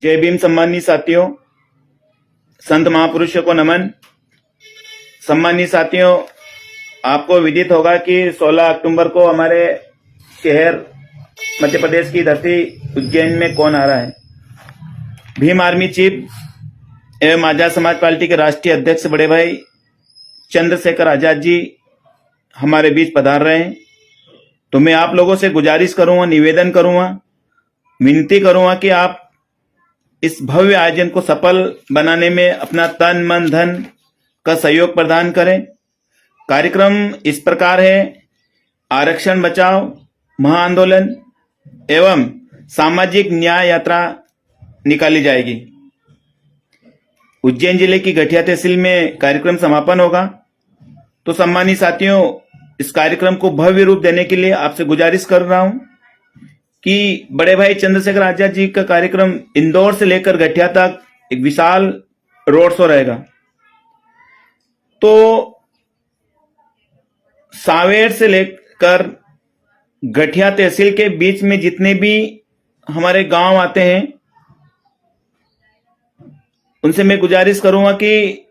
जय भीम सम्मानीय साथियों, संत महापुरुषों को नमन। सम्मानीय साथियों, आपको विदित होगा कि 16 अक्टूबर को हमारे शहर मध्य प्रदेश की धरती उज्जैन में कौन आ रहा है। भीम आर्मी चीफ एवं आजाद समाज पार्टी के राष्ट्रीय अध्यक्ष बड़े भाई चंद्रशेखर आजाद जी हमारे बीच पधार रहे हैं। तो मैं आप लोगों से गुजारिश करूंगा, निवेदन करूंगा, विनती करूंगा कि आप इस भव्य आयोजन को सफल बनाने में अपना तन मन धन का सहयोग प्रदान करें। कार्यक्रम इस प्रकार है: आरक्षण बचाओ महाआंदोलन एवं सामाजिक न्याय यात्रा निकाली जाएगी। उज्जैन जिले की गठिया तहसील में कार्यक्रम समापन होगा। तो सम्मानित साथियों, इस कार्यक्रम को भव्य रूप देने के लिए आपसे गुजारिश कर रहा हूं कि बड़े भाई चंद्रशेखर आजाद जी का कार्यक्रम इंदौर से लेकर गठिया तक एक विशाल रोड शो रहेगा। तो सांवेर से लेकर गठिया तहसील के बीच में जितने भी हमारे गांव आते हैं, उनसे मैं गुजारिश करूंगा कि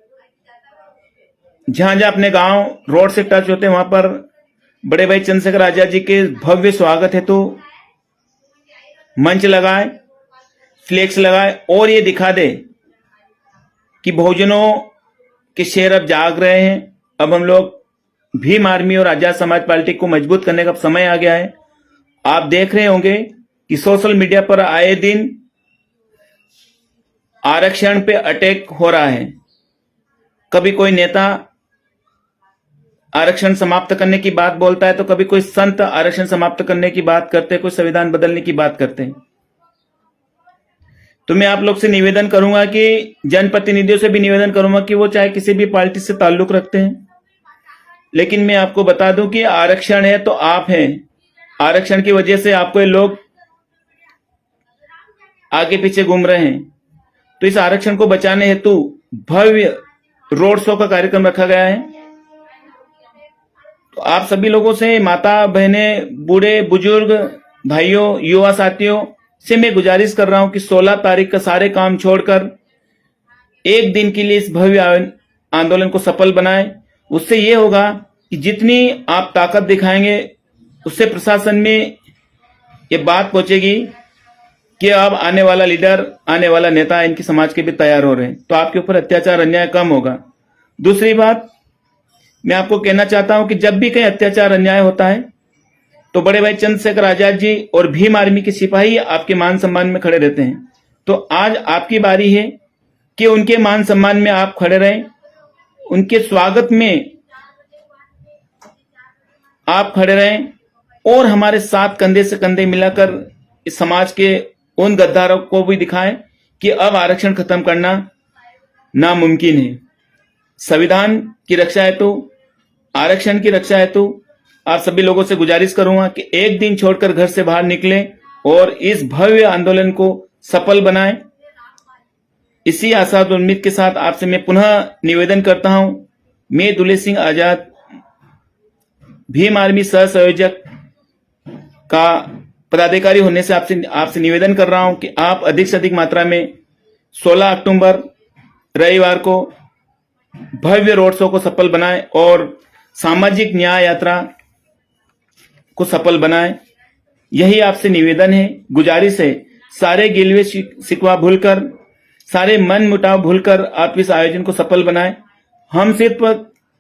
जहां जहां अपने गांव रोड से टच होते हैं, वहां पर बड़े भाई चंद्रशेखर आजाद जी के भव्य स्वागत है तो मंच लगाए, फ्लेक्स लगाए और ये दिखा दे कि बहुजनों के शेर अब जाग रहे हैं। अब हम लोग भीम आर्मी और आजाद समाज पार्टी को मजबूत करने का समय आ गया है। आप देख रहे होंगे कि सोशल मीडिया पर आए दिन आरक्षण पे अटैक हो रहा है। कभी कोई नेता आरक्षण समाप्त करने की बात बोलता है, तो कभी कोई संत आरक्षण समाप्त करने की बात करते हैं, कोई संविधान बदलने की बात करते हैं। तो मैं आप लोग से निवेदन करूंगा कि जनप्रतिनिधियों से भी निवेदन करूंगा कि वो चाहे किसी भी पार्टी से ताल्लुक रखते हैं, लेकिन मैं आपको बता दूं कि आरक्षण है तो आप हैं। आरक्षण की वजह से आपको ये लोग आगे पीछे घूम रहे हैं। तो इस आरक्षण को बचाने हेतु भव्य रोड शो का कार्यक्रम रखा गया है। तो आप सभी लोगों से, माता बहनें, बूढ़े बुजुर्ग भाइयों, युवा साथियों से मैं गुजारिश कर रहा हूं कि 16 तारीख का सारे काम छोड़कर एक दिन के लिए इस भव्य आंदोलन को सफल बनाएं। उससे ये होगा कि जितनी आप ताकत दिखाएंगे, उससे प्रशासन में ये बात पहुंचेगी कि अब आने वाला लीडर, आने वाला नेता इनकी समाज के भी तैयार हो रहे हैं, तो आपके ऊपर अत्याचार अन्याय कम होगा। दूसरी बात मैं आपको कहना चाहता हूं कि जब भी कहीं अत्याचार अन्याय होता है तो बड़े भाई चंद्रशेखर आजाद जी और भीम आर्मी के सिपाही आपके मान सम्मान में खड़े रहते हैं। तो आज आपकी बारी है कि उनके मान सम्मान में आप खड़े रहें, उनके स्वागत में आप खड़े रहें और हमारे साथ कंधे से कंधे मिलाकर इस समाज के उन गद्दारों को भी दिखाएं कि अब आरक्षण खत्म करना नामुमकिन है। संविधान की रक्षा हेतु, आरक्षण की रक्षा हेतु आप सभी लोगों से गुजारिश करूंगा कि एक दिन छोड़कर घर से बाहर निकलें और इस भव्य आंदोलन को सफल बनाएं। इसी आशा और उम्मीद के साथ आपसे मैं पुनः निवेदन करता हूं। मैं दुल्हे सिंह आजाद, भीम आर्मी सह संयोजक का पदाधिकारी होने से आपसे निवेदन कर रहा हूं कि आप अधिक से अधिक मात्रा में 16 अक्टूबर रविवार को भव्य रोड शो को सफल बनाएं और सामाजिक न्याय यात्रा को सफल बनाएं। यही आपसे निवेदन है, गुजारिश है। सारे गिलवे शिकवा भूलकर, सारे मन मुटाव भूलकर आप इस आयोजन को सफल बनाएं। हम सिर्फ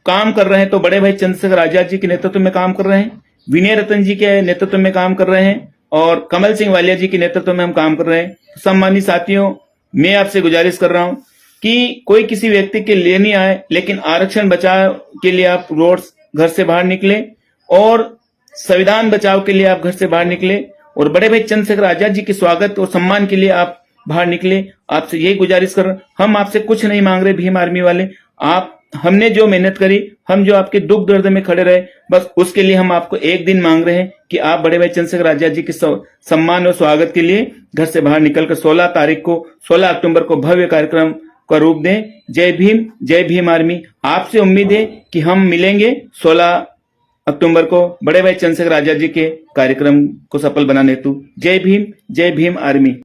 काम कर रहे हैं तो बड़े भाई चंद्रशेखर आजाद जी के नेतृत्व में काम कर रहे हैं, विनय रतन जी के नेतृत्व में काम कर रहे हैं और कमल सिंह वालिया जी के नेतृत्व में हम काम कर रहे हैं। सम्मानित साथियों, मैं आपसे गुजारिश कर रहा हूं कि कोई किसी व्यक्ति के लिए नहीं आए, लेकिन आरक्षण बचाव के लिए आप रोड घर से बाहर निकले और संविधान बचाव के लिए आप घर से बाहर निकले और बड़े भाई चंद्रशेखर आजाद जी के स्वागत और सम्मान के लिए आप बाहर निकले। आपसे यही गुजारिश कर, हम आपसे कुछ नहीं मांग रहे भीम आर्मी वाले। हमने जो मेहनत करी, हम जो आपके दुख दर्द में खड़े रहे, बस उसके लिए हम आपको एक दिन मांग रहे हैं कि आप बड़े भाई चंद्रशेखर आजाद जी के सम्मान और स्वागत के लिए घर से बाहर निकलकर 16 तारीख को, 16 अक्टूबर को भव्य कार्यक्रम का रूप दें। जय भीम, जय भीम आर्मी। आपसे उम्मीद है कि हम मिलेंगे 16 अक्टूबर को बड़े भाई चंद्रशेखर आजाद जी के कार्यक्रम को सफल बनाने हेतु। जय भीम, जय भीम आर्मी।